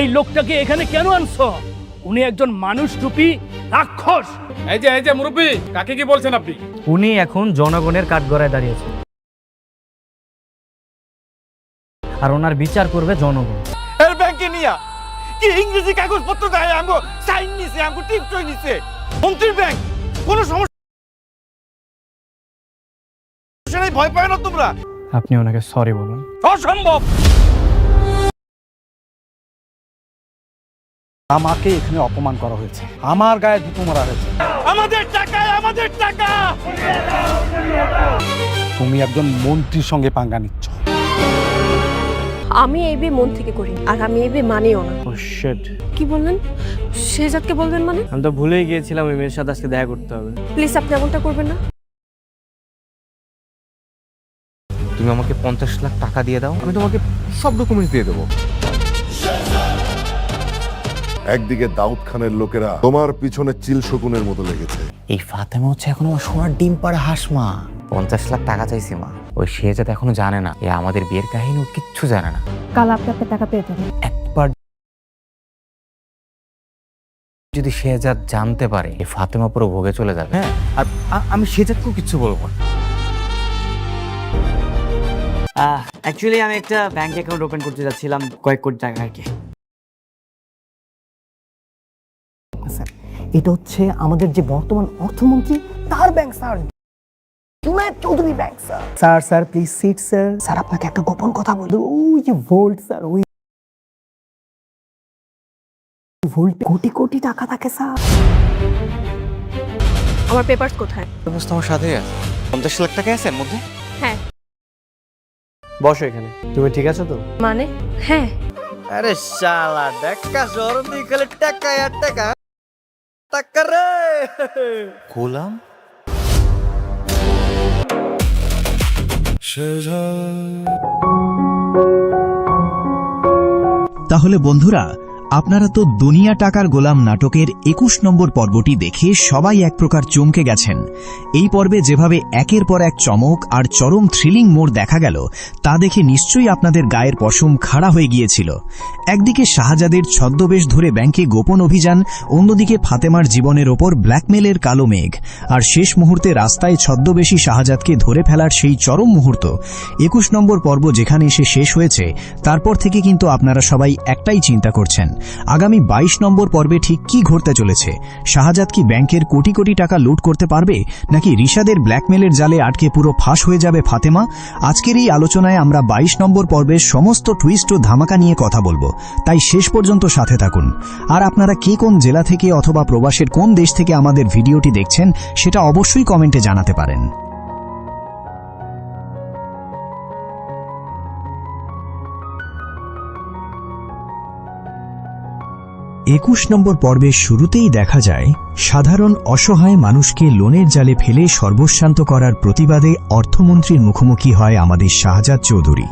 এই লোকটাকে এখানে কেন আনছো? উনি একজন মানুষ রূপী রাক্ষস। এই যে মুরব্বী, কাকে কি বলছেন আপনি? উনি এখন জনগণের কাঠগড়ায় দাঁড়িয়েছে, আর ওনার বিচার করবে জনগণ। এর ব্যাংকে নিয়া কি ইংরেজি কাগজপত্র গায়ে আমগো সাইন নিছে, আমগো টিপটই নিছে। মন্ত্রীর ব্যাংক, কোনো সমস্যা নাই, ভয় পায় না তোমরা? আপনি ওনাকে সরি বলুন। অসম্ভব। আমাকে এখানে অপমান করা হয়েছে, আমার গায়ে জুতো মারা হয়েছে। আমাদের টাকায় আমাদের টাকা। তুমি একজন মন্ত্রীর সঙ্গে পাঙ্গা নিচ্ছ। আমি এই বিয়ে মন থেকে করি, আর আমি এই বিয়ে মানিও না। কি বললেন? শেহজাদকে বলবেন মানে? আমি তো ভুলেই গিয়েছিলাম ওই মেয়ের সাথে আজকে দেখা করতে হবে। প্লিজ আপনি এমনটা করবেন না। তুমি আমাকে 50 লাখ টাকা দিয়ে দাও, আমি তোমাকে সব ডকুমেন্টস দিয়ে দেবো। একদিকে দাউদ খানের লোকেরা তোমার পিছনে চিল শকুনের মতো লেগেছে। এই ফাতেমা হচ্ছে এখন আমার সোনার ডিম পাড়া হাঁস মা। 50 লাখ টাকা চাইছি মা। ওই শেহজাদ এখনো জানে না এ আমাদের বিয়ের কাহিনী, ও কিচ্ছু জানে না। কাল আপনি আপনার টাকা পেয়ে যাবেন। একবার যদি শেহজাদ জানতে পারে, এই ফাতেমা পুরো ভোগে চলে যাবে। হ্যাঁ, আর আমি শেহজাদকেও কিচ্ছু বলবো না। অ্যাকচুয়ালি আমি একটা ব্যাংক অ্যাকাউন্ট ওপেন করতে যাচ্ছিলাম, কয়েক কোটি টাকা আর কি। এটা হচ্ছে আমাদের যে বর্তমান অর্থমন্ত্রী, তার bank sir, Junaid Chowdhury bank sir. Sir sir please sit sir. Sir আপনাকে একটা গোপন কথা বলবো, ওই যে ভোল্ট স্যার, ওই ভোল্ট কোটি কোটি টাকা থাকে স্যার। আমার পেপারস কোথায়? ব্যবস্থা আমার সাথেই আছে। 50 লাখ টাকা আছে এর মধ্যে। হ্যাঁ। বসো এখানে। তুমি ঠিক আছো তো? মানে? হ্যাঁ। আরে শালা টাকা শরম দিয়ে খালি টাকা আর টাকা টাকা রে গোলাম। তাহলে বন্ধুরা, আপনারা তো দুনিয়া টাকার গোলাম নাটকের 21 নম্বর পর্বটি দেখে সবাই এক প্রকার চমকে গেছেন। এই পর্বে যেভাবে একের পর এক চমক আর চরম থ্রিলিং মোড় দেখা গেল, তা দেখে নিশ্চয়ই আপনাদের গায়ের পশম খাড়া হয়ে গিয়েছিল। একদিকে শাহজাদের ছদ্মবেশ ধরে ব্যাংকে গোপন অভিযান, অন্যদিকে ফাতেমার জীবনের ওপর ব্ল্যাকমেলের কালো মেঘ, আর শেষ মুহূর্তে রাস্তায় ছদ্মবেশী শাহজাদকে ধরে ফেলার সেই চরম মুহূর্ত। 21 নম্বর পর্ব যেখানে এসে শেষ হয়েছে, তারপর থেকে কিন্তু আপনারা সবাই একটাই চিন্তা করছেন, আগামী 22 নম্বর পর্বে ঠিক কি ঘটতে চলেছে। শাহজাদ কি ব্যাংকের কোটি কোটি টাকা লুট করতে পারবে, নাকি রিশাদের ব্ল্যাকমেলের জালে আটকে পুরো ফাঁস হয়ে যাবে ফাতেমা? আজকের এই আলোচনায় আমরা 22 নম্বর পর্বের সমস্ত টুইস্ট ও ধামাকা নিয়ে কথা বলবো, তাই শেষ পর্যন্ত সাথে থাকুন। আর আপনারা কে কোন জেলা থেকে অথবা প্রবাসের কোন দেশ থেকে আমাদের ভিডিওটি দেখছেন, সেটা অবশ্যই কমেন্টে জানাতে পারেন। 21 নম্বর পর্বের শুরুতেই দেখা যায় সাধারণ অসহায় মানুষকে লোনের জালে ফেলে সর্বস্বান্ত করার প্রতিবাদে অর্থমন্ত্রীর মুখোমুখি হয় আমাদের শাহজাদ চৌধুরী।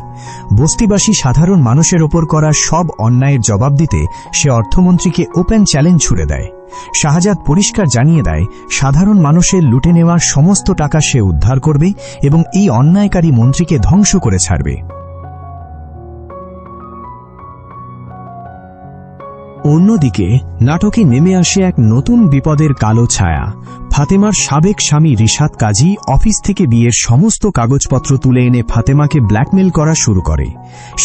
বস্তিবাসী সাধারণ মানুষের ওপর করা সব অন্যায়ের জবাব দিতে সে অর্থমন্ত্রীকে ওপেন চ্যালেঞ্জ ছুড়ে দেয়। শাহজাদ পরিষ্কার জানিয়ে দেয় সাধারণ মানুষের লুটে নেওয়ার সমস্ত টাকা সে উদ্ধার করবে এবং এই অন্যায়কারী মন্ত্রীকে ধ্বংস করে ছাড়বে। অন্যদিকে নাটকে নেমে আসে এক নতুন বিপদের কালো ছায়া। ফাতেমার সাবেক স্বামী রিশাদ কাজী অফিস থেকে বিয়ের সমস্ত কাগজপত্র তুলে এনে ফাতেমাকে ব্ল্যাকমেল করা শুরু করে।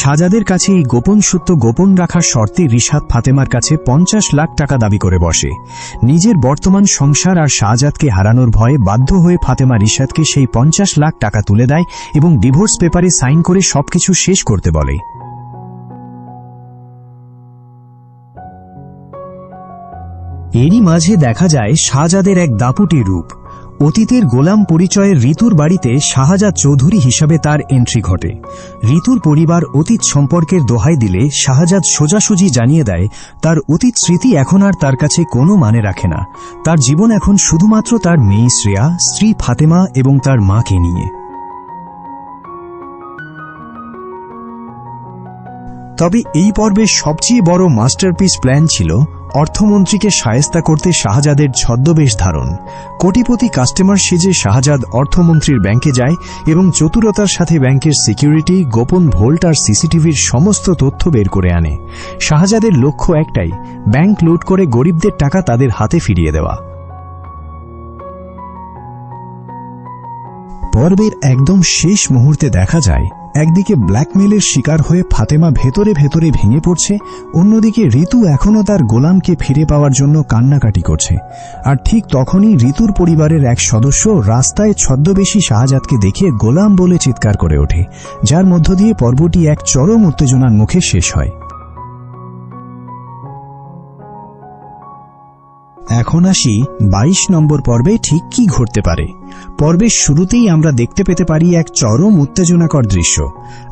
শাহজাদের কাছে এই গোপন সূত্র গোপন রাখার শর্তে রিশাদ ফাতেমার কাছে 50 লাখ টাকা দাবি করে বসে। নিজের বর্তমান সংসার আর শাহজাদকে হারানোর ভয়ে বাধ্য হয়ে ফাতেমা রিশাদকে সেই 50 লাখ টাকা তুলে দেয় এবং ডিভোর্স পেপারে সাইন করে সবকিছু শেষ করতে বলে। এরই মাঝে দেখা যায় শাহজাদের এক দাপুটে রূপ। অতীতের গোলাম পরিচয়ের ঋতুর বাড়িতে শাহজাদ চৌধুরী হিসাবে তার এন্ট্রি ঘটে। ঋতুর পরিবার অতীত সম্পর্কের দোহাই দিলে শাহজাদ সোজাসুজি জানিয়ে দেয় তার অতীত স্মৃতি এখন আর তার কাছে কোনো মানে রাখে না। তার জীবন এখন শুধুমাত্র তার মেয়ে শ্রেয়া, স্ত্রী ফাতেমা এবং তার মাকে নিয়ে। তবে এই পর্বের সবচেয়ে বড় মাস্টারপিস প্ল্যান ছিল অর্থমন্ত্রীকে শায়েস্তা করতে শাহজাদের ছদ্মবেশ ধারণ। কোটিপতি কাস্টমার সেজে শাহজাদ অর্থমন্ত্রীর ব্যাংকে যায় এবং চতুরতার সাথে ব্যাংকের সিকিউরিটি, গোপন ভোল্ট আর সিসিটিভির সমস্ত তথ্য বের করে আনে। শাহজাদের লক্ষ্য একটাই, ব্যাংক লুট করে গরিবদের টাকা তাদের হাতে ফিরিয়ে দেওয়া। পর্বের একদম শেষ মুহূর্তে দেখা যায় একদিকে ব্ল্যাকমেলের শিকার হয়ে ফাতেমা ভেতরে ভেতরে ভেঙে পড়ছে, অন্যদিকে ঋতু এখনও তার গোলামকে ফিরে পাওয়ার জন্য কান্নাকাটি করছে। আর ঠিক তখনই ঋতুর পরিবারের এক সদস্য রাস্তায় ছদ্মবেশী শাহজাদকে দেখে গোলাম বলে চিৎকার করে ওঠে, যার মধ্য দিয়ে পর্বটি এক চরম উত্তেজনার মুখে শেষ হয়। এখন আসি 22 নম্বর পর্বে ঠিক কি ঘটতে পারে। পর্বের শুরুতেই আমরা দেখতে পেতে পারি এক চরম উত্তেজনাকর দৃশ্য।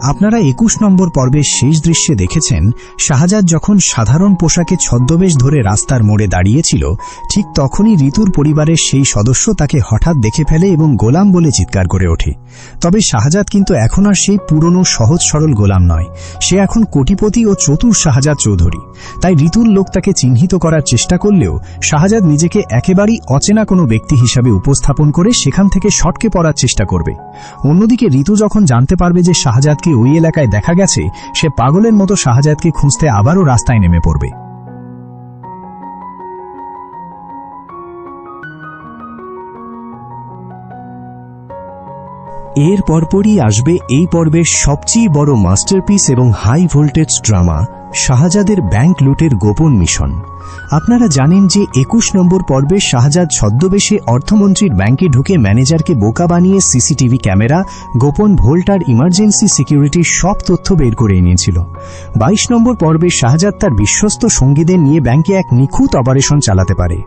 আপনারা 21 নম্বর পর্বের শেষ দৃশ্যে দেখেছেন শাহজাদ যখন সাধারণ পোশাকে ছদ্মবেশ ধরে রাস্তার মোড়ে দাঁড়িয়েছিল, ঠিক তখনই ঋতুর পরিবারের সেই সদস্য তাকে হঠাৎ দেখে ফেলে এবং গোলাম বলে চিৎকার করে ওঠে। তবে শাহজাদ কিন্তু এখন আর সেই পুরনো সহজ সরল গোলাম নয়, সে এখন কোটিপতি ও চতুর শাহজাদ চৌধুরী। তাই ঋতুর লোক তাকে চিহ্নিত করার চেষ্টা করলেও শাহজাদ নিজেকে একেবারেই অচেনা কোনো ব্যক্তি হিসাবে উপস্থাপন করে সেখান থেকে সটকে পড়ার চেষ্টা করবে। অন্যদিকে ঋতু যখন জানতে পারবে যে শাহজাদকে ওই এলাকায় দেখা গেছে, সে পাগলের মতো শাহজাদকে খুঁজতে আবারও রাস্তায় নেমে পড়বে। এর পরপরই আসবে এই পর্বের সবচেয়ে বড় মাস্টারপিস এবং হাই ভোল্টেজ ড্রামা, শাহজাদের ব্যাংক লুটের গোপন মিশন। আপনারা জানেন যে 21 নম্বর পর্বে শাহজাদ ছদ্মবেশে অর্থমন্ত্রীর ব্যাংকে ঢুকে ম্যানেজারকে বোকা বানিয়ে সিসিটিভি ক্যামেরা, গোপন ভোল্ট আর ইমার্জেন্সি সিকিউরিটির সব তথ্য বের করে এনেছিল। 22 নম্বর পর্বে শাহজাদ তার বিশ্বস্ত সঙ্গীদের নিয়ে ব্যাংকে এক নিখুঁত অপারেশন চালাতে পারে।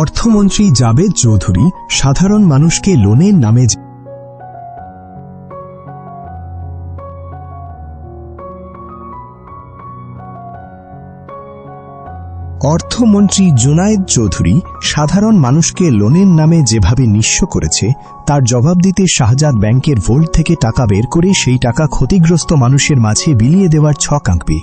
অর্থমন্ত্রী জাবেদ চৌধুরী সাধারণ মানুষকে লোনের নামে অর্থমন্ত্রী জুনায়েদ চৌধুরী সাধারণ মানুষকে লোনের নামে যেভাবে নিঃস্ব করেছে, তার জবাব দিতে শাহজাদ ব্যাংকের ভোল্ট থেকে টাকা বের করে সেই টাকা ক্ষতিগ্রস্ত মানুষের মাঝে বিলিয়ে দেওয়ার ছক আঁকবে।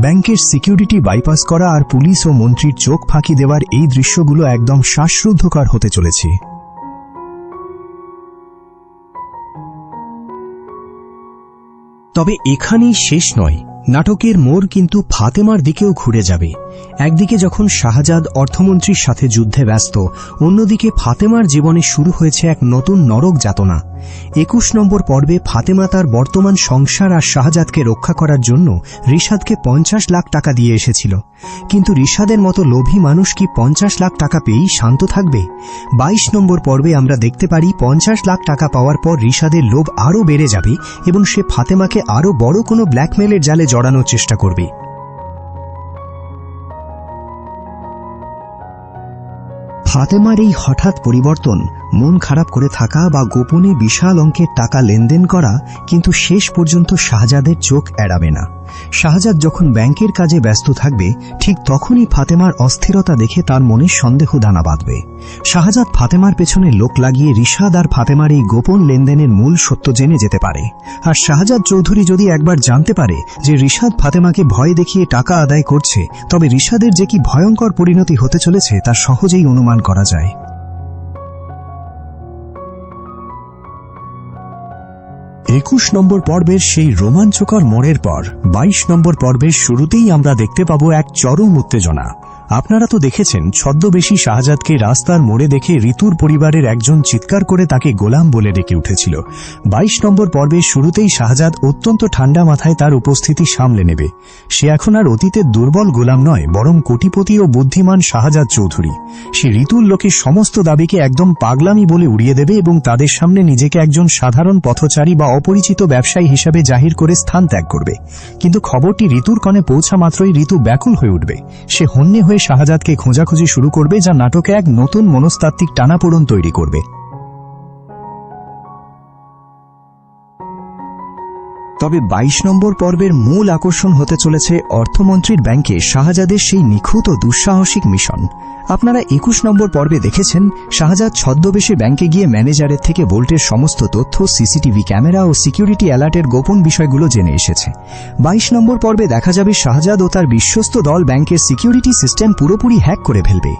ব্যাংকের সিকিউরিটি বাইপাস করা আর পুলিশ ও মন্ত্রীর চোখ ফাঁকি দেওয়ার এই দৃশ্যগুলো একদম শ্বাসরুদ্ধকর হতে চলেছে। তবে এখানেই শেষ নয়, নাটকের মোড় কিন্তু ফাতেমার দিকেও ঘুরে যাবে। একদিকে যখন শাহজাদ অর্থমন্ত্রীর সাথে যুদ্ধে ব্যস্ত, অন্যদিকে ফাতেমার জীবনে শুরু হয়েছে এক নতুন নরক যাতনা। 21 নম্বর পর্বে ফাতেমা তার বর্তমান সংসার আর শাহজাদকে রক্ষা করার জন্য রিশাদকে 50 লাখ টাকা দিয়ে এসেছিল। কিন্তু রিশাদের মতো লোভী মানুষ কি 50 লাখ টাকা পেয়েই শান্ত থাকবে? 22 নম্বর পর্বে আমরা দেখতে পারি 50 লাখ টাকা পাওয়ার পর রিশাদের লোভ আরও বেড়ে যাবে এবং সে ফাতেমাকে আরও বড় কোনো ব্ল্যাকমেলের জালে জড়ানোর চেষ্টা করবে। ফাতেমার এই হঠাৎ পরিবর্তন, মন খারাপ করে থাকা বা গোপনে বিশাল অঙ্কের টাকা লেনদেন করা কিন্তু শেষ পর্যন্ত শাহজাদের চোখ এড়াবে না। শাহজাদ যখন ব্যাংকের কাজে ব্যস্ত থাকবে, ঠিক তখনই ফাতেমার অস্থিরতা দেখে তার মনে সন্দেহ দানা বাঁধবে। শাহজাদ ফাতেমার পেছনে লোক লাগিয়ে রিশাদ আর ফাতেমার এই গোপন লেনদেনের মূল সত্য জেনে যেতে পারে। আর শাহজাদ চৌধুরী যদি একবার জানতে পারে যে রিশাদ ফাতেমাকে ভয় দেখিয়ে টাকা আদায় করছে, তবে রিশাদের যে কি ভয়ঙ্কর পরিণতি হতে চলেছে তা সহজেই অনুমান করা যায়। 21 নম্বর পর্বের সেই রোমাঞ্চকর মোড়ের পর 22 নম্বর পর্বের শুরুতেই আমরা দেখতে পাবো এক চরম উত্তেজনা। আপনারা তো দেখেছেন ছদ্মবেশী শাহজাদকে রাস্তার মোড়ে দেখে ঋতুর পরিবারের একজন চিৎকার করে তাকে গোলাম বলে ডেকে উঠেছিল। 22 নম্বর পর্বের শুরুতেই শাহজাদ অত্যন্ত ঠান্ডা মাথায় তার উপস্থিতি সামলে নেবে। সে এখন আর অতীতের দুর্বল গোলাম নয়, বরং কোটিপতি ও বুদ্ধিমান শাহজাদ চৌধুরী। সে ঋতুর লোকের সমস্ত দাবিকে একদম পাগলামি বলে উড়িয়ে দেবে এবং তাদের সামনে নিজেকে একজন সাধারণ পথচারী বা অপরিচিত ব্যবসায়ী হিসাবে জাহির করে স্থান ত্যাগ করবে। কিন্তু খবরটি ঋতুর কানে পৌঁছা মাত্রই ঋতু ব্যাকুল হয়ে উঠবে। সে হন্যে হয়ে শাহজাদকে খোঁজাখুঁজি শুরু করবে, যা নাটকে এক নতুন মনস্তাত্ত্বিক টানাপোড়েন তৈরি করবে। তবে 22 নম্বর পর্বের মূল আকর্ষণ হতে চলেছে অর্থমন্ত্রীর ব্যাংকে শাহজাদের সেই নিখুঁত ও দুঃসাহসিক মিশন। আপনারা 21 নম্বর পর্বে দেখেছেন শাহজাদ ছদ্মবেশে ব্যাংকে গিয়ে ম্যানেজারের থেকে ভোল্টের সমস্ত তথ্য, সিসিটিভি ক্যামেরা ও সিকিউরিটি অ্যালার্টের গোপন বিষয়গুলো জেনে এসেছে। 22 নম্বর পর্বে দেখা যাবে শাহজাদ ও তার বিশ্বস্ত দল ব্যাংকের সিকিউরিটি সিস্টেম পুরোপুরি হ্যাক করে ফেলবে।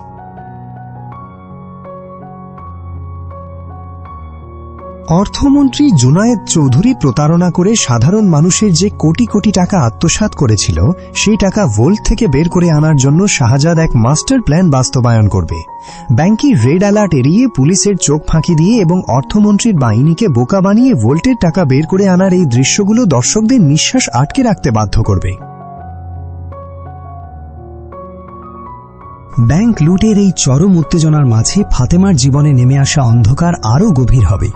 অর্থমন্ত্রী জুনায়েদ চৌধুরী প্রতারণা করে সাধারণ মানুষের যে কোটি কোটি টাকা আত্মসাৎ করেছিল, সেই টাকা ভোল্ট থেকে বের করে আনার জন্য শাহজাদ এক মাস্টার প্ল্যান বাস্তবায়ন করবে। ব্যাংকে রেড অ্যালার্ট এড়িয়ে পুলিশের চোখ ফাঁকি দিয়ে এবং অর্থমন্ত্রীর বাহিনীকে বোকা বানিয়ে ভোল্টের টাকা বের করে আনার এই দৃশ্যগুলো দর্শকদের নিঃশ্বাস আটকে রাখতে বাধ্য করবে। ব্যাংক লুটের এই চরম উত্তেজনার মাঝে ফাতেমার জীবনে নেমে আসা অন্ধকার আরও গভীর হবে।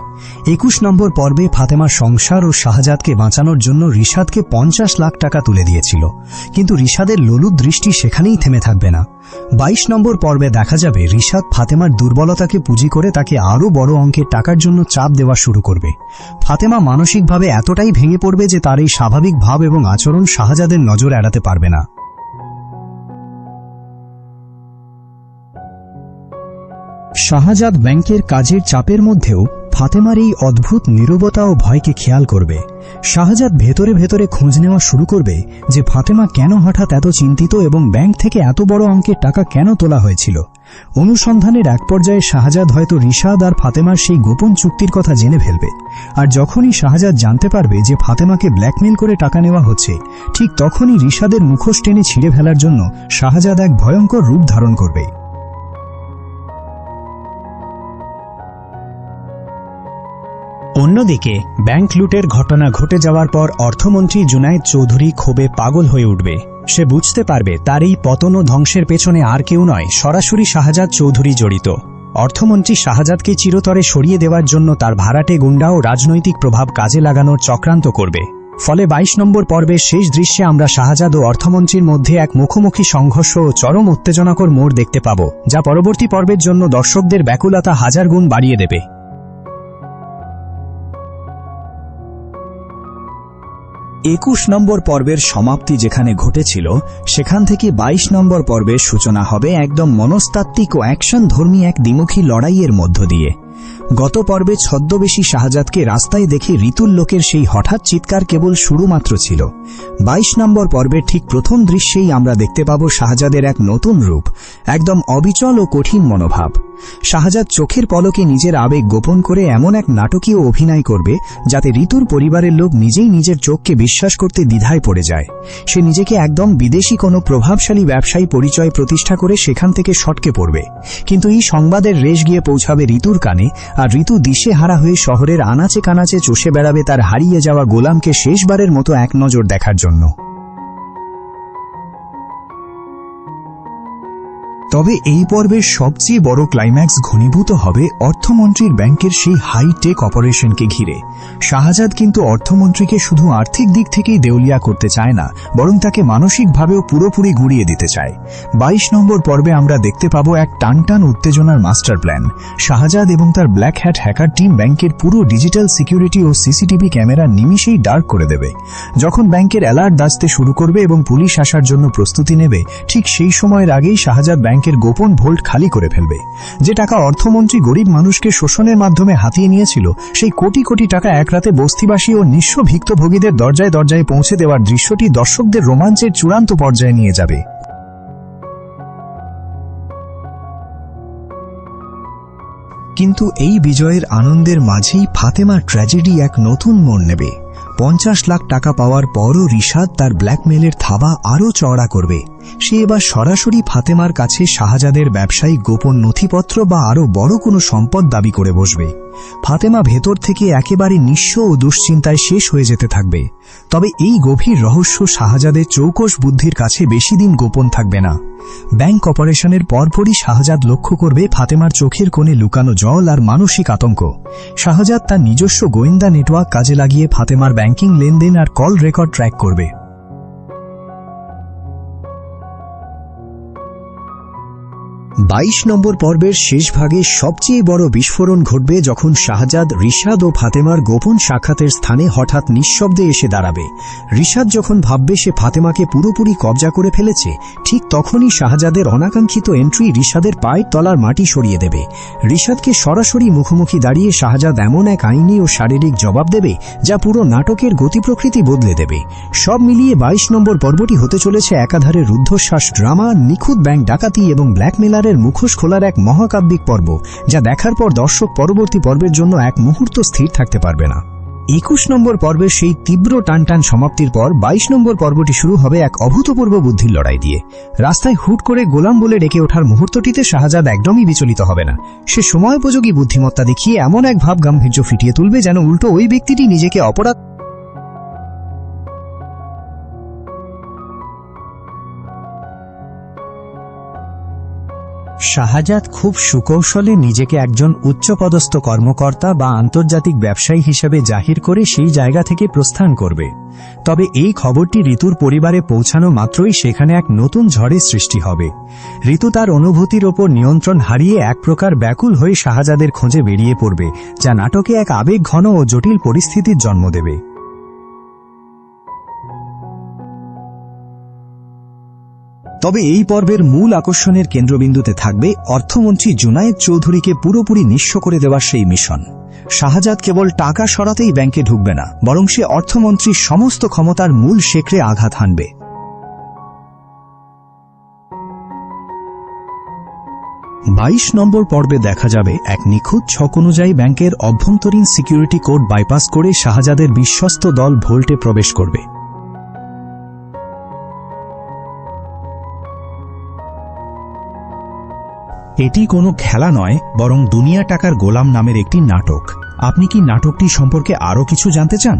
21 নম্বর পর্বে ফাতেমার সংসার ও শাহজাদকে বাঁচানোর জন্য রিশাদকে 50 লাখ টাকা তুলে দিয়েছিল, কিন্তু রিশাদের লোলুপ দৃষ্টি সেখানেই থেমে থাকবে না। 22 নম্বর পর্বে দেখা যাবে রিশাদ ফাতেমার দুর্বলতাকে পুঁজি করে তাকে আরও বড় অঙ্কের টাকার জন্য চাপ দেওয়া শুরু করবে। ফাতেমা মানসিকভাবে এতটাই ভেঙে পড়বে যে তার এই স্বাভাবিক ভাব এবং আচরণ শাহজাদের নজর এড়াতে পারবে না। শাহজাদ ব্যাংকের কাজের চাপের মধ্যেও ফাতেমার এই অদ্ভুত নীরবতা ও ভয়কে খেয়াল করবে। শাহজাদ ভেতরে ভেতরে খোঁজ নেওয়া শুরু করবে যে ফাতেমা কেন হঠাৎ এত চিন্তিত এবং ব্যাংক থেকে এত বড় অঙ্কের টাকা কেন তোলা হয়েছিল। অনুসন্ধানের এক পর্যায়ে শাহজাদ হয়তো রিশাদ আর ফাতেমার সেই গোপন চুক্তির কথা জেনে ফেলবে। আর যখনই শাহজাদ জানতে পারবে যে ফাতেমাকে ব্ল্যাকমেল করে টাকা নেওয়া হচ্ছে, ঠিক তখনই রিশাদের মুখোশ টেনে ছিঁড়ে ফেলার জন্য শাহজাদ এক ভয়ঙ্কর রূপ ধারণ করবে। অন্যদিকে ব্যাংক লুটের ঘটনা ঘটে যাওয়ার পর অর্থমন্ত্রী জুনায়েদ চৌধুরী ক্ষোভে পাগল হয়ে উঠবে। সে বুঝতে পারবে তার এই পতন ও ধ্বংসের পেছনে আর কেউ নয়, সরাসরি শাহজাদ চৌধুরী জড়িত। অর্থমন্ত্রী শাহজাদকে চিরতরে সরিয়ে দেওয়ার জন্য তার ভাড়াটে গুন্ডা ও রাজনৈতিক প্রভাব কাজে লাগানোর চক্রান্ত করবে। ফলে 22 নম্বর পর্বের শেষ দৃশ্যে আমরা শাহজাদ ও অর্থমন্ত্রীর মধ্যে এক মুখোমুখি সংঘর্ষ ও চরম উত্তেজনাকর মোড় দেখতে পাব, যা পরবর্তী পর্বের জন্য দর্শকদের ব্যাকুলতা হাজার গুণ বাড়িয়ে দেবে। 21 নম্বর পর্বের সমাপ্তি যেখানে ঘটেছিল, সেখান থেকে 22 নম্বর পর্বের সূচনা হবে একদম মনস্তাত্ত্বিক ও অ্যাকশন ধর্মী এক দ্বিমুখী লড়াইয়ের মধ্য দিয়ে। গত পর্বে ছদ্মবেশী শাহজাদকে রাস্তায় দেখে ঋতুর লোকের সেই হঠাৎ চিৎকার কেবল শুরুমাত্র ছিল। 22 নম্বর পর্বের ঠিক প্রথম দৃশ্যেই আমরা দেখতে পাব শাহজাদের এক নতুন রূপ, একদম অবিচল ও কঠিন মনোভাব। শাহজাদ চোখের পলকে নিজের আবেগ গোপন করে এমন এক নাটকীয় অভিনয় করবে যাতে ঋতুর পরিবারের লোক নিজেই নিজের চোখকে বিশ্বাস করতে দ্বিধায় পড়ে যায়। সে নিজেকে একদম বিদেশি কোনো প্রভাবশালী ব্যবসায়ী পরিচয় প্রতিষ্ঠা করে সেখান থেকে সটকে পড়বে। কিন্তু এই সংবাদের রেশ গিয়ে পৌঁছাবে ঋতুর কানে, আর ঋতু দিশেহারা হয়ে শহরের আনাচে কানাচে চষে বেড়াবে তার হারিয়ে যাওয়া গোলামকে শেষবারের মতো এক নজর দেখার জন্য। তবে এই পর্বের সবচেয়ে বড় ক্লাইম্যাক্স ঘনীভূত হবে অর্থমন্ত্রীর ব্যাংকের সেই হাইটেক অপারেশনকে ঘিরে। শাহজাদ কিন্তু অর্থমন্ত্রীকে শুধু আর্থিক দিক থেকেই দেউলিয়া করতে চায় না, বরং তাকে মানসিকভাবেও পুরোপুরি গুঁড়িয়ে দিতে চায়। 22 নম্বর পর্বে আমরা দেখতে পাবো এক টানটান উত্তেজনার মাস্টার প্ল্যান। শাহজাদ এবং তার ব্ল্যাক হ্যাট হ্যাকার টিম ব্যাংকের পুরো ডিজিটাল সিকিউরিটি ও সিসিটিভি ক্যামেরা নিমিষেই ডার্ক করে দেবে। যখন ব্যাংকের অ্যালার্ট বাজতে শুরু করবে এবং পুলিশ আসার জন্য প্রস্তুতি নেবে, ঠিক সেই সময়ের আগেই শাহজাদ ব্যাংকের গোপন ভোল্ট খালি করে ফেলবে। যে টাকা অর্থমন্ত্রী গরিব মানুষকে শোষণের মাধ্যমে হাতিয়ে নিয়েছিল, সেই কোটি কোটি টাকা এক রাতে বস্তিবাসী ও নিঃস্ব ভিক্তভোগীদের দরজায় দরজায় পৌঁছে দেওয়ার দৃশ্যটি দর্শকদের রোমাঞ্চের চূড়ান্ত পর্যায়ে নিয়ে যাবে। কিন্তু এই বিজয়ের আনন্দের মাঝেই ফাতেমার ট্র্যাজেডি এক নতুন মোড় নেবে। 50 লাখ টাকা পাওয়ার পরও রিশাদ তার ব্ল্যাকমেলের থাবা আরও চওড়া করবে। সে এবার সরাসরি ফাতেমার কাছে শাহজাদের ব্যবসায়িক গোপন নথিপত্র বা আরও বড় কোনো সম্পদ দাবি করে বসবে। ফাতেমা ভেতর থেকে একেবারে নিঃস্ব ও দুশ্চিন্তায় শেষ হয়ে যেতে থাকবে। তবে এই গভীর রহস্য শাহজাদের চৌকস বুদ্ধির কাছে বেশি দিন গোপন থাকবে না। ব্যাংক অপারেশনের পরপরই শাহজাদ লক্ষ্য করবে ফাতেমার চোখের কোণে লুকানো জল আর মানসিক আতঙ্ক। শাহজাদ তার নিজস্ব গোয়েন্দা নেটওয়ার্ক কাজে লাগিয়ে ফাতেমার ব্যাংকিং লেনদেন আর কল রেকর্ড ট্র্যাক করবে। 22 নম্বর পর্বের শেষ ভাগে সবচেয়ে বড় বিস্ফোরণ ঘটবে যখন শাহজাদ রিশাদ ও ফাতেমার গোপন সাক্ষাতের স্থানে হঠাৎ নিঃশব্দে এসে দাঁড়াবে। রিশাদ যখন ভাববে সে ফাতেমাকে পুরোপুরি কবজা করে ফেলেছে, ঠিক তখনই শাহজাদের অনাকাঙ্ক্ষিত এন্ট্রি রিশাদের পায়ের তলার মাটি সরিয়ে দেবে। রিশাদকে সরাসরি মুখোমুখি দাঁড়িয়ে শাহজাদ এমন এক আইনি ও শারীরিক জবাব দেবে যা পুরো নাটকের গতি প্রকৃতি বদলে দেবে। সব মিলিয়ে 22 নম্বর পর্বটি হতে চলেছে একাধারে রুদ্ধশ্বাস ড্রামা, নিখুঁত ব্যাংক ডাকাতি এবং ব্ল্যাকমেলারের মুখোশ খোলার এক মহাকাব্যিক পর্ব, যা দেখার পর দর্শক পরবর্তী পর্বের জন্য এক মুহূর্ত স্থির থাকতে পারবে না। 21 নম্বর পর্বের সেই তীব্র টানটান সমাপ্তির পর 22 নম্বর পর্বটি শুরু হবে এক অভূতপূর্ব বুদ্ধির লড়াই দিয়ে। রাস্তায় হুট করে গোলাম বলে ডেকে ওঠার মুহূর্তটিতে শাহজাদ একদমই বিচলিত হবে না। সে সময়োপযোগী বুদ্ধিমত্তা দেখিয়ে এমন এক ভাব গাম্ভীর্য ফিটিয়ে তুলবে যেন উল্টো ওই ব্যক্তিটি নিজেকে অপরাধ শাহজাদ খুব সুকৌশলে নিজেকে একজন উচ্চপদস্থ কর্মকর্তা বা আন্তর্জাতিক ব্যবসায়ী হিসেবে জাহির করে সেই জায়গা থেকে প্রস্থান করবে। তবে এই খবরটি ঋতুর পরিবারে পৌঁছানো মাত্রই সেখানে এক নতুন ঝড়ের সৃষ্টি হবে। ঋতু তার অনুভূতির ওপর নিয়ন্ত্রণ হারিয়ে এক প্রকার ব্যাকুল হয়ে শাহজাদের খোঁজে বেরিয়ে পড়বে, যা নাটকে এক আবেগঘন ও জটিল পরিস্থিতির জন্ম দেবে। তবে এই পর্বের মূল আকর্ষণের কেন্দ্রবিন্দুতে থাকবে অর্থমন্ত্রী জুনায়েদ চৌধুরীকে পুরোপুরি নিঃস্ব করে দেওয়ার সেই মিশন। শাহজাদ কেবল টাকা সরাতেই ব্যাংকে ঢুকবে না, বরং সে অর্থমন্ত্রীর সমস্ত ক্ষমতার মূল শেকড়ে আঘাত হানবে। 22 নম্বর পর্বে দেখা যাবে এক নিখুঁত ছক অনুযায়ী ব্যাংকের অভ্যন্তরীণ সিকিউরিটি কোড বাইপাস করে শাহজাদের বিশ্বস্ত দল ভোল্টে প্রবেশ করবে। এটি কোনো খেলা নয়, বরং দুনিয়া টাকার গোলাম নামের একটি নাটক। আপনি কি নাটকটি সম্পর্কে আরও কিছু জানতে চান?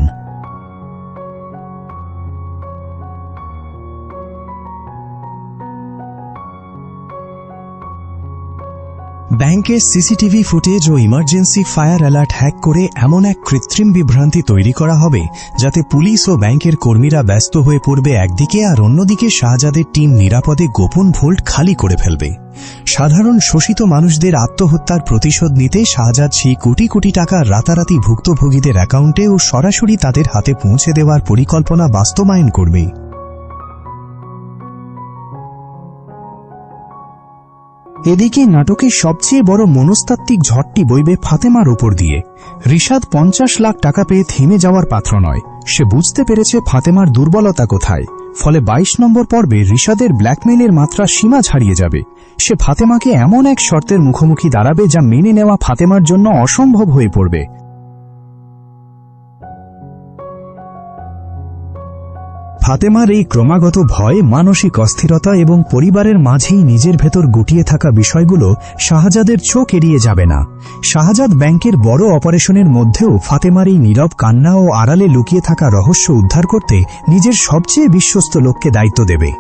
ব্যাংকের সিসিটিভি ফুটেজ ও ইমার্জেন্সি ফায়ার অ্যালার্ট হ্যাক করে এমন এক কৃত্রিম বিভ্রান্তি তৈরি করা হবে যাতে পুলিশ ও ব্যাংকের কর্মীরা ব্যস্ত হয়ে পড়বে একদিকে, আর অন্যদিকে শাহজাদের টিম নিরাপদে গোপন ভোল্ট খালি করে ফেলবে। সাধারণ শোষিত মানুষদের আত্মহত্যার প্রতিশোধ নিতে শাহজাদ সেই কোটি কোটি টাকা রাতারাতি ভুক্তভোগীদের অ্যাকাউন্টে ও সরাসরি তাদের হাতে পৌঁছে দেওয়ার পরিকল্পনা বাস্তবায়ন করবে। এদিকে নাটকের সবচেয়ে বড় মনস্তাত্ত্বিক ঝড়টি বইবে ফাতেমার উপর দিয়ে। রিশাদ 50 লাখ টাকা পেয়ে থেমে যাওয়ার পাত্র নয়, সে বুঝতে পেরেছে ফাতেমার দুর্বলতা কোথায়। ফলে 22 নম্বর পর্বে রিশাদের ব্ল্যাকমেইলের মাত্রা সীমা ছাড়িয়ে যাবে। সে ফাতেমাকে এমন এক শর্তের মুখোমুখি দাঁড়াবে যা মেনে নেওয়া ফাতেমার জন্য অসম্ভব হয়ে পড়বে। ফাতেমার এই ক্রমাগত ভয়, মানসিক অস্থিরতা এবং পরিবারের মাঝেই নিজের ভেতর গুটিয়ে থাকা বিষয়গুলো শাহজাদের চোখ এড়িয়ে যাবে না। শাহজাদ ব্যাংকের বড় অপারেশনের মধ্যেও ফাতেমার এই নীরব কান্না ও আড়ালে লুকিয়ে থাকা রহস্য উদ্ধার করতে নিজের সবচেয়ে বিশ্বস্ত লোককে দায়িত্ব দেবে।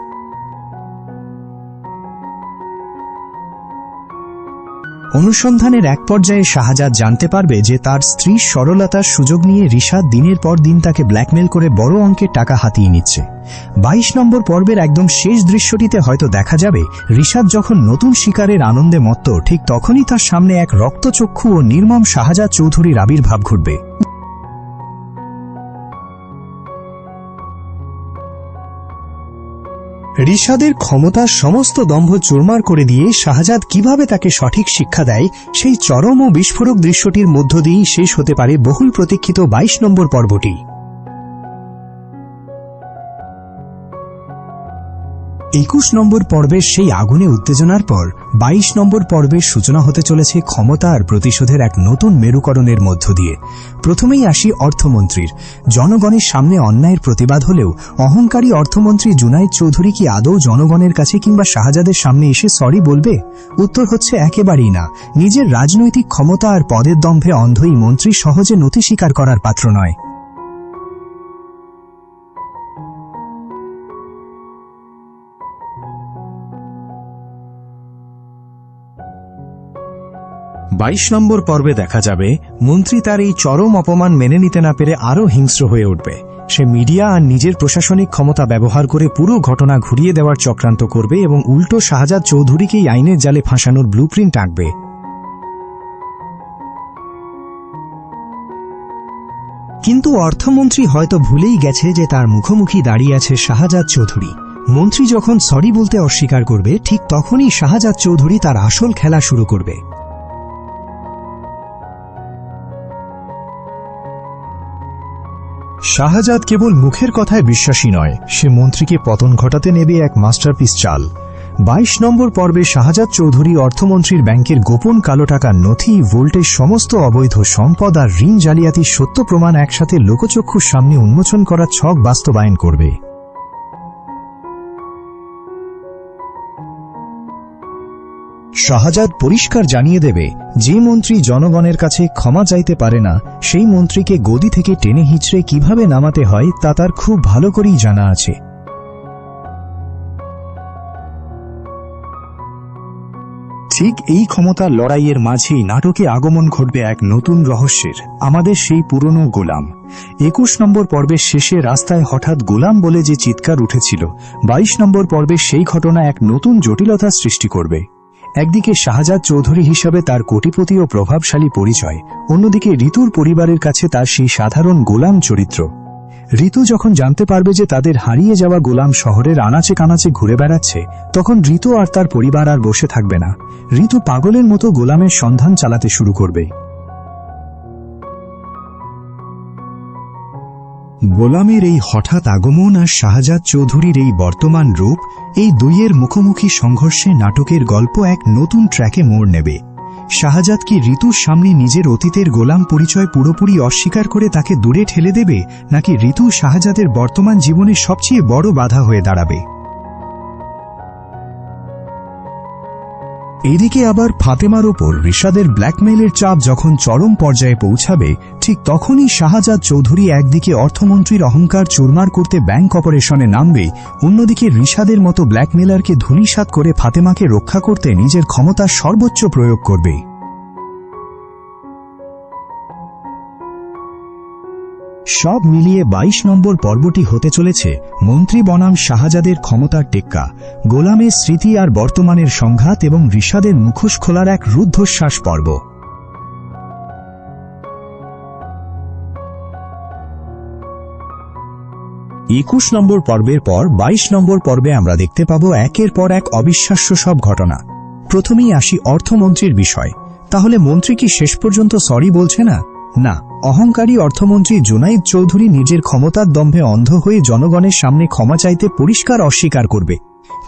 অনুসন্ধানের এক পর্যায়ে শাহজাদ জানতে পারবে যে তার স্ত্রীর সরলতার সুযোগ নিয়ে রিশাদ দিনের পর দিন তাকে ব্ল্যাকমেল করে বড় অঙ্কের টাকা হাতিয়ে নিচ্ছে। 22 নম্বর পর্বের একদম শেষ দৃশ্যটিতে হয়তো দেখা যাবে রিশাদ যখন নতুন শিকারের আনন্দে মত্ত, ঠিক তখনই তার সামনে এক রক্তচক্ষু ও নির্মম শাহজাদ চৌধুরীর আবির্ভাব ঘটবে। রিশাদের ক্ষমতার সমস্ত দম্ভ চুরমার করে দিয়ে শাহজাদ কিভাবে তাকে সঠিক শিক্ষা দেয়, সেই চরম ও বিস্ফোরক দৃশ্যটির মধ্য দিয়েই শেষ হতে পারে বহুল প্রতীক্ষিত 22 নম্বর পর্বটি। 21 নম্বর পর্বের সেই আগুনে উত্তেজনার পর 22 নম্বর পর্বের সূচনা হতে চলেছে ক্ষমতা আর প্রতিশোধের এক নতুন মেরুকরণের মধ্য দিয়ে। প্রথমেই আসি অর্থমন্ত্রীর। জনগণের সামনে অন্যায়ের প্রতিবাদ হলেও অহংকারী অর্থমন্ত্রী জুনায়েদ চৌধুরী কি আদৌ জনগণের কাছে কিংবা শাহজাদের সামনে এসে সরি বলবে? উত্তর হচ্ছে একেবারেই না। নিজের রাজনৈতিক ক্ষমতা আর পদের দম্ভে অন্ধই মন্ত্রী সহজে নথি স্বীকার করার পাত্র নয়। 22 নম্বর পর্বে দেখা যাবে মন্ত্রী তার এই চরম অপমান মেনে নিতে না পেরে আরও হিংস্র হয়ে উঠবে। সে মিডিয়া আর নিজের প্রশাসনিক ক্ষমতা ব্যবহার করে পুরো ঘটনা ঘুরিয়ে দেওয়ার চক্রান্ত করবে এবং উল্টো শাহজাদ চৌধুরীকেই আইনের জালে ফাঁসানোর ব্লুপ্রিন্ট আঁকবে। কিন্তু অর্থমন্ত্রী হয়তো ভুলেই গেছে যে তার মুখোমুখি দাঁড়িয়ে আছে শাহজাদ চৌধুরী। মন্ত্রী যখন সরি বলতে অস্বীকার করবে, ঠিক তখনই শাহজাদ চৌধুরী তার আসল খেলা শুরু করবে। শাহজাদ কেবল মুখের কথায় বিশ্বাসী নয়, সে মন্ত্রীকে পতন ঘটাতে নেবে এক মাস্টারপিস চাল। 22 নম্বর পর্বে শাহজাদ চৌধুরী অর্থমন্ত্রীর ব্যাংকের গোপন কালো টাকার নথি, ভোল্টের সমস্ত অবৈধ সম্পদ আর ঋণ জালিয়াতির সত্য প্রমাণ একসাথে লোকচক্ষুর সামনে উন্মোচন করার ছক বাস্তবায়ন করবে। শাহজাদ পরিষ্কার জানিয়ে দেবে, যে মন্ত্রী জনগণের কাছে ক্ষমা চাইতে পারে না, সেই মন্ত্রীকে গদি থেকে টেনে হিঁচড়ে কিভাবে নামাতে হয় তা তার খুব ভালো করেই জানা আছে। ঠিক এই ক্ষমতার লড়াইয়ের মাঝেই নাটকে আগমন ঘটবে এক নতুন রহস্যের, আমাদের সেই পুরনো গোলাম। 21 নম্বর পর্বের শেষে রাস্তায় হঠাৎ গোলাম বলে যে চিৎকার উঠেছিল, 22 নম্বর পর্বের সেই ঘটনা এক নতুন জটিলতার সৃষ্টি করবে। একদিকে শাহজাদ চৌধুরী হিসাবে তার কোটিপতি ও প্রভাবশালী পরিচয়, অন্যদিকে ঋতুর পরিবারের কাছে তার সেই সাধারণ গোলাম চরিত্র। ঋতু যখন জানতে পারবে যে তাদের হারিয়ে যাওয়া গোলাম শহরের আনাচে কানাচে ঘুরে বেড়াচ্ছে, তখন ঋতু আর তার পরিবার আর বসে থাকবে না। ঋতু পাগলের মতো গোলামের সন্ধান চালাতে শুরু করবে। গোলামের এই হঠাৎ আগমন আর শাহজাদ চৌধুরীর এই বর্তমান রূপ, এই দুইয়ের মুখোমুখি সংঘর্ষে নাটকের গল্প এক নতুন ট্র্যাকে মোড় নেবে। শাহজাদ কি ঋতুর সামনে নিজের অতীতের গোলাম পরিচয় পুরোপুরি অস্বীকার করে তাকে দূরে ঠেলে দেবে, নাকি ঋতু শাহজাদের বর্তমান জীবনের সবচেয়ে বড় বাধা হয়ে দাঁড়াবে? এদিকে আবার ফাতেমার ওপর রিশাদের ব্ল্যাকমেইলের চাপ যখন চরম পর্যায়ে পৌঁছাবে, ঠিক তখনই শাহজাদ চৌধুরী একদিকে অর্থমন্ত্রীর অহংকার চুরমার করতে ব্যাংক অপারেশনে নামবে, অন্যদিকে রিশাদের মতো ব্ল্যাকমেলারকে ধূলিসাৎ করে ফাতেমাকে রক্ষা করতে নিজের ক্ষমতার সর্বোচ্চ প্রয়োগ করবে। সব মিলিয়ে 22 নম্বর পর্বটি হতে চলেছে মন্ত্রী বনাম শাহজাদের ক্ষমতার টেক্কা, গোলামের স্মৃতি আর বর্তমানের সংঘাত এবং রিশাদের মুখোশ খোলার এক রুদ্ধশ্বাস পর্ব। 21 নম্বর পর্বের পর 22 নম্বর পর্বে আমরা দেখতে পাব একের পর এক অবিশ্বাস্য সব ঘটনা। প্রথমেই আসি অর্থমন্ত্রীর বিষয়। তাহলে মন্ত্রী কি শেষ পর্যন্ত সরি বলছে না? না, অহংকারী অর্থমন্ত্রী জুনাইদ চৌধুরী নিজের ক্ষমতার দম্ভে অন্ধ হয়ে জনগণের সামনে ক্ষমা চাইতে পরিষ্কার অস্বীকার করবে।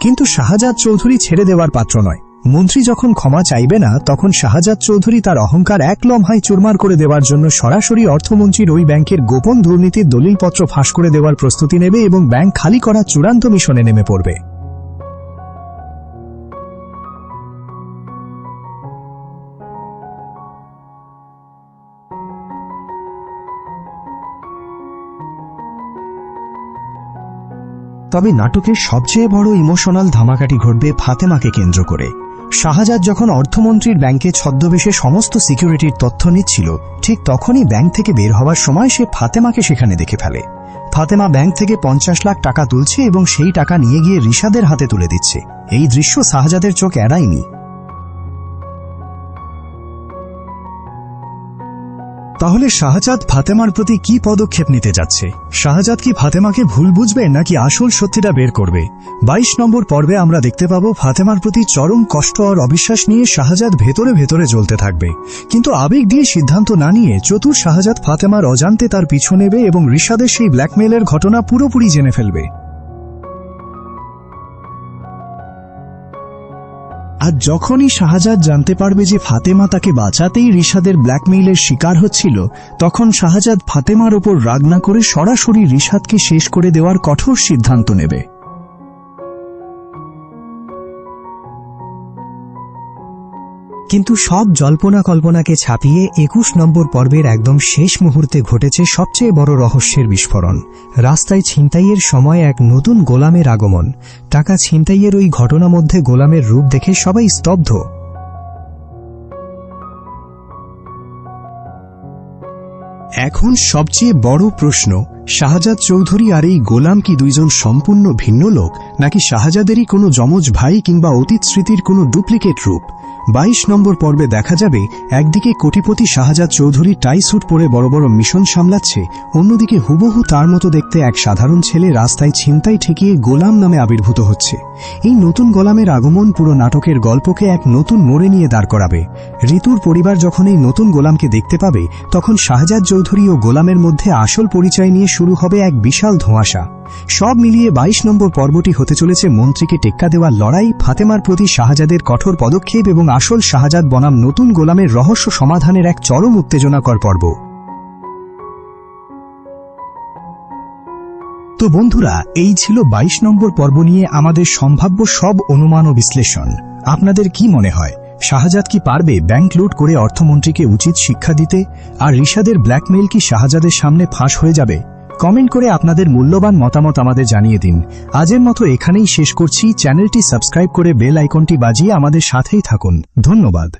কিন্তু শাহজাদ চৌধুরী ছেড়ে দেওয়ার পাত্র নয়। মন্ত্রী যখন ক্ষমা চাইবে না, তখন শাহজাদ চৌধুরী তার অহংকার এক লম্হায় চুরমার করে দেওয়ার জন্য সরাসরি অর্থমন্ত্রীর ওই ব্যাংকের গোপন দুর্নীতির দলিলপত্র ফাঁস করে দেওয়ার প্রস্তুতি নেবে এবং ব্যাংক খালি করার চূড়ান্ত মিশনে নেমে পড়বে। তবে নাটকের সবচেয়ে বড় ইমোশনাল ধামাকাটি ঘটবে ফাতেমাকে কেন্দ্র করে। শাহজাদ যখন অর্থমন্ত্রীর ব্যাংকে ছদ্মবেশে সমস্ত সিকিউরিটির তথ্য নিচ্ছিল, ঠিক তখনই ব্যাংক থেকে বের হওয়ার সময় সে ফাতেমাকে সেখানে দেখে ফেলে। ফাতেমা ব্যাংক থেকে 50 লাখ টাকা তুলছে এবং সেই টাকা নিয়ে গিয়ে রিশাদের হাতে তুলে দিচ্ছে। এই দৃশ্য শাহজাদের চোখ এড়ায়নি। তাহলে শাহজাদ ফাতেমার প্রতি কি পদক্ষেপ নিতে যাচ্ছে? শাহজাদ কি ফাতেমাকে ভুল বুঝবে নাকি আসল সত্যিটা বের করবে? 22 নম্বর পর্বে আমরা দেখতে পাবো ফাতেমার প্রতি চরম কষ্ট আর অবিশ্বাস নিয়ে শাহজাদ ভেতরে ভেতরে জ্বলতে থাকবে। কিন্তু আবেগ দিয়ে সিদ্ধান্ত না নিয়ে চতুর শাহজাদ ফাতেমার অজান্তে তার পিছু নেবে এবং রিশাদের সেই ব্ল্যাকমেইলের ঘটনা পুরোপুরি জেনে ফেলবে। আর যখনই শাহজাদ জানতে পারবে যে ফাতেমা তাকে বাঁচাতেই রিশাদের ব্ল্যাকমেইলের শিকার হচ্ছিল, তখন শাহজাদ ফাতেমার ওপর রাগ না করে সরাসরি রিশাদকে শেষ করে দেওয়ার কঠোর সিদ্ধান্ত নেবে। কিন্তু সব জল্পনা কল্পনাকে ছাপিয়ে 21 নম্বর পর্বের একদম শেষ মুহূর্তে ঘটেছে সবচেয়ে বড় রহস্যের বিস্ফোরণ। রাস্তায় ছিনতাইয়ের সময় এক নতুন গোলামের আগমন। টাকা ছিনতাইয়ের ওই ঘটনা মধ্যে গোলামের রূপ দেখে সবাই স্তব্ধ। এখন সবচেয়ে বড় প্রশ্ন, শাহজাদ চৌধুরী আর এই গোলাম কি দুইজন সম্পূর্ণ ভিন্ন লোক, নাকি শাহজাদেরই কোনো যমজ ভাই কিংবা অতীত স্মৃতির কোনো ডুপ্লিকেট রূপ? 22 নম্বর পর্বে দেখা যাবে একদিকে কোটিপতি শাহজাদ চৌধুরী টাই স্যুট পরে বড় বড় মিশন সামলাচ্ছে, অন্যদিকে হুবহু তার মতো দেখতে এক সাধারণ ছেলে রাস্তায় ছিনতাই ঠেকিয়ে গোলাম নামে আবির্ভূত হচ্ছে। এই নতুন গোলামের আগমন পুরো নাটকের গল্পকে এক নতুন মোড়ে নিয়ে দাঁড় করাবে। ঋতুর পরিবার যখন এই নতুন গোলামকে দেখতে পাবে, তখন শাহজাদ চৌধুরী ও গোলামের মধ্যে আসল পরিচয় নিয়ে শুরু হবে এক বিশাল ধোঁয়াশা। সব মিলিয়ে 22 নম্বর পর্বটি হতে চলেছে মন্ত্রীকে টেক্কা দেওয়ার লড়াই, ফাতেমার প্রতি শাহজাদের কঠোর পদক্ষেপ এবং আসল শাহজাদ বনাম নতুন গোলামের রহস্য সমাধানের এক চরম উত্তেজনাকর পর্ব। তো বন্ধুরা, এই ছিল 22 নম্বর পর্ব নিয়ে আমাদের সম্ভাব্য সব অনুমান ও বিশ্লেষণ। আপনাদের কি মনে হয়, শাহজাদ কি পারবে ব্যাংক লুট করে অর্থমন্ত্রীকে উচিত শিক্ষা দিতে? আর রিশাদের ব্ল্যাকমেইল কি শাহজাদের সামনে ফাঁস হয়ে যাবে? কমেন্ট করে আপনাদের মূল্যবান মতামত আমাদের জানিয়ে দিন। আজের মতো এখানেই শেষ করছি। চ্যানেলটি সাবস্ক্রাইব করে বেল আইকনটি বাজিয়ে আমাদের সাথেই থাকুন। ধন্যবাদ।